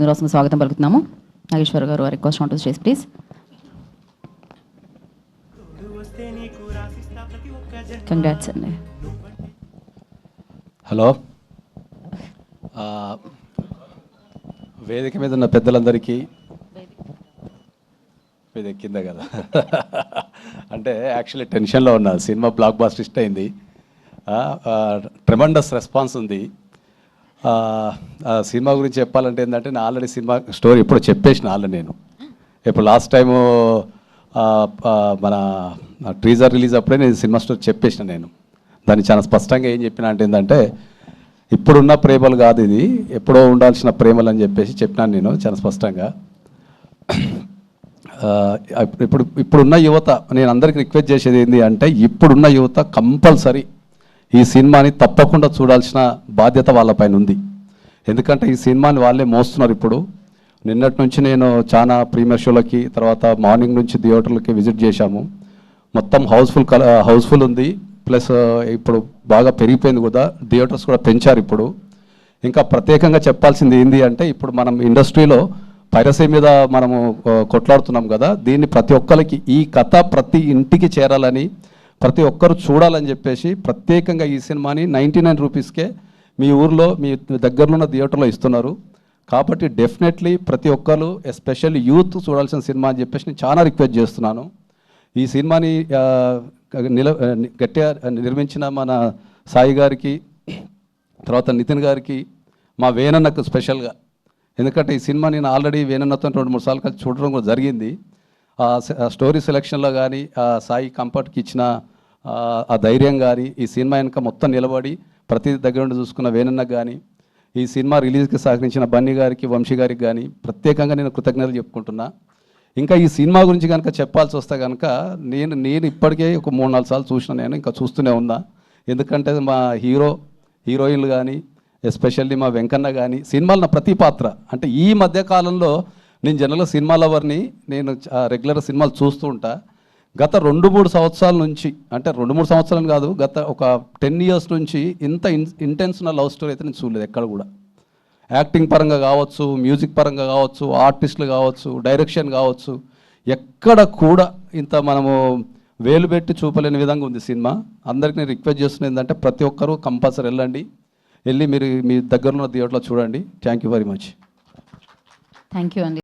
రాసిన స్వాగతం పలుకుతున్నాము. నాగేశ్వర గారు request on to stage please. Congrats అండి. హలో, వేదిక మీద ఉన్న పెద్దలందరికీ, వేదిక కింద కదా అంటే యాక్చువల్లీ టెన్షన్లో ఉన్నా. సినిమా బ్లాక్ బాస్టర్ హిట్ అయింది, ట్రెమండస్ రెస్పాన్స్ ఉంది. సినిమా గురించి చెప్పాలంటే ఏంటంటే నేను ఆల్రెడీ సినిమా స్టోరీ ఇప్పుడు చెప్పేసిన నేను ఇప్పుడు లాస్ట్ టైము మన టీజర్ రిలీజ్ అప్పుడే నేను సినిమా స్టోరీ చెప్పేసిన. నేను దాన్ని చాలా స్పష్టంగా ఏం చెప్పిన అంటే ఏంటంటే ఇప్పుడున్న ప్రేమలు కాదు, ఇది ఎప్పుడో ఉండాల్సిన ప్రేమలు అని చెప్పేసి చెప్పినాను నేను చాలా స్పష్టంగా. ఇప్పుడున్న యువత, నేను అందరికీ రిక్వెస్ట్ చేసేది ఏంటి అంటే ఇప్పుడున్న యువత కంపల్సరీ ఈ సినిమాని తప్పకుండా చూడాల్సిన బాధ్యత వాళ్ళపైన ఉంది. ఎందుకంటే ఈ సినిమాని వాళ్ళే మోస్తున్నారు. ఇప్పుడు నిన్నటి నుంచి నేను చాలా ప్రీమియర్ షోలకి, తర్వాత మార్నింగ్ నుంచి థియేటర్లకి విజిట్ చేశాము. మొత్తం హౌస్ఫుల్ ఉంది. ప్లస్ ఇప్పుడు బాగా పెరిగిపోయింది కూడా, థియేటర్స్ కూడా పెంచారు. ఇప్పుడు ఇంకా ప్రత్యేకంగా చెప్పాల్సింది ఏంటి అంటే ఇప్పుడు మనం ఇండస్ట్రీలో పైరసీ మీద మనము కొట్లాడుతున్నాం కదా, దీన్ని ప్రతి ఒక్కరికి ఈ కథ ప్రతి ఇంటికి చేరాలని, ప్రతి ఒక్కరు చూడాలని చెప్పేసి ప్రత్యేకంగా ఈ సినిమాని 99 రూపీస్కే మీ ఊర్లో మీ దగ్గరలో ఉన్న థియేటర్లో ఇస్తున్నారు. కాబట్టి డెఫినెట్లీ ప్రతి ఒక్కరు ఎస్పెషల్లీ యూత్ చూడాల్సిన సినిమా అని చెప్పేసి నేను చాలా రిక్వెస్ట్ చేస్తున్నాను. ఈ సినిమాని గట్టిగా నిర్మించిన మన సాయి గారికి, తర్వాత నితిన్ గారికి, మా వేణన్నకు స్పెషల్గా, ఎందుకంటే ఈ సినిమా నేను ఆల్రెడీ వేణన్నతో 2-3 సార్లు కలిసి చూడడం కూడా జరిగింది. స్టోరీ సెలెక్షన్లో కానీ సాయి కంఫర్ట్కి ఇచ్చిన ఆ ధైర్యం కానీ, ఈ సినిమా వెనుక మొత్తం నిలబడి ప్రతి దగ్గర నుండి చూసుకున్న వేణన్నకు కానీ, ఈ సినిమా రిలీజ్కి సహకరించిన బన్నీ గారికి, వంశీ గారికి కానీ ప్రత్యేకంగా నేను కృతజ్ఞతలు చెప్పుకుంటున్నా. ఇంకా ఈ సినిమా గురించి కనుక చెప్పాల్సి వస్తే కనుక నేను ఇప్పటికే ఒక 3-4 సార్లు చూసిన, నేను ఇంకా చూస్తూనే ఉన్నా. ఎందుకంటే మా హీరోయిన్లు కానీ, ఎస్పెషల్లీ మా వెంకన్న కానీ సినిమాలో నా ప్రతి పాత్ర, అంటే ఈ మధ్యకాలంలో నేను జనరల్గా సినిమా లవర్ని, నేను రెగ్యులర్ సినిమాలు చూస్తూ ఉంటా. గత 2-3 సంవత్సరాల నుంచి, అంటే 2-3 సంవత్సరాలు కాదు, గత ఒక 10 ఇయర్స్ నుంచి ఇంత ఇంటెన్స్ ఉన్న లవ్ స్టోరీ అయితే నేను చూడలేదు ఎక్కడ కూడా. యాక్టింగ్ పరంగా కావచ్చు, మ్యూజిక్ పరంగా కావచ్చు, ఆర్టిస్టులు కావచ్చు, డైరెక్షన్ కావచ్చు, ఎక్కడ కూడా ఇంత మనము వేలు పెట్టి చూపలేని విధంగా ఉంది సినిమా. అందరికీ నేను రిక్వెస్ట్ చేస్తున్నది ఏంటంటే ప్రతి ఒక్కరూ కంపల్సరీ వెళ్ళి మీరు మీ దగ్గరలో థియేటర్లో చూడండి. Thank you very much. Thank you అండి.